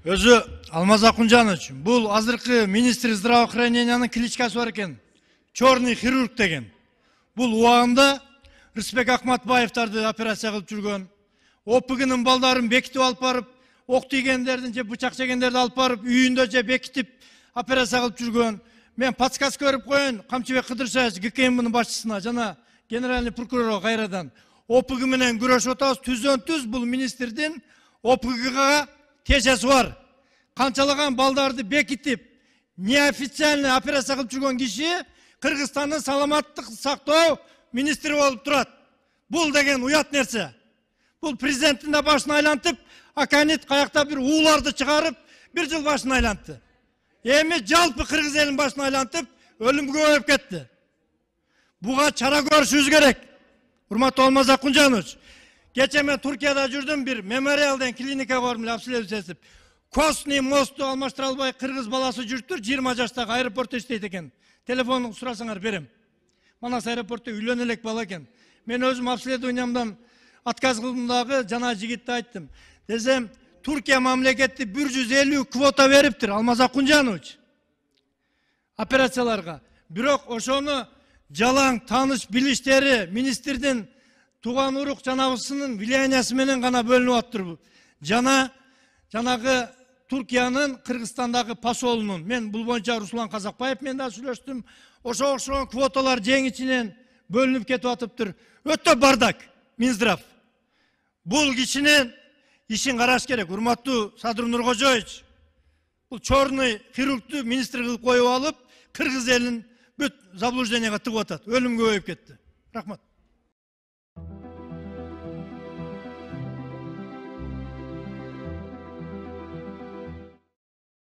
Өзі Алмаз Акунжанович, бұл азыркы министр здравоохранениянын кличкасы бар екен. Черный хирург деген. Бұл уағында Рысбек Акматбаевтарды операция кылып жүргөн. ОПГ-нын балдарын бекитип алып барып, ок тийгендердин же бычак жегендерди алып барып, үйүндө же бекитип операция кылып жүргөн. Мен подсказка берип коеюн, Камчыбек Кыдыршевич ГКМ-нын башчысына жана генеральный прокурорго кайрадан ОПГ менен күрөшүп атабыз. Түздөн-түз бул министрдин ОПГ-га тежесі бар. Қанчалаган балдарды бекитип, неофициальный операция кылып жүргөн киши Кыргызстандын саламаттык сактоо министри болуп турат. Бул деген уят нерсе. Бул президенттин да башын айлантып, аканит каякта бир ууларды чыгарып, 1 жыл башын айлантты. Эми жалпы Кыргыз элин башын айлантып, өлүмгө өйүп кетти. Буга чара көрүшүбүз керек. Урматтуу Алмаз Акунжанович, кече мен Туркияда жүрдүм, бир мемориал деген клиника көрдүм, обследовать. Косный мосту алмаштыра албай кыргыз баласы жүрүптүр, 20 жаштагы аэропортто иштейт экен. Телефонун сурасаңар берем. Манас аэропортто үйлөнө элек бала экен. Мен өзүм обследованиямдан отказ кылдым дагы, жана жигитте айттым. Десем, Туркия мамлекети 150 квота бериптир, Алмаз Акунжанович. Операцияларга. Бирок ошону жалаң таныш билиштери министрдин туган урук жанабысынын влияниясы менен гана бөлүнүп атыптыр. Жанагы Туркиянын Кыргызстандагы посолунун, мен бул боюнча Руслан Казакбаев менен да сүйлөштүм. Ошо квоталар жең ичинен бөлүнүп кетип атыптыр. Өтө бардак, Минздрав. Бул кишинин ишин караш керек. Урматтуу Садыр Нуркожоевич, бул черный хирургду министр кылып коюп алып, Кыргыз элин бүт заблужденияга тыгып атат. Өлүмгө өйүп кетти. Рахмат.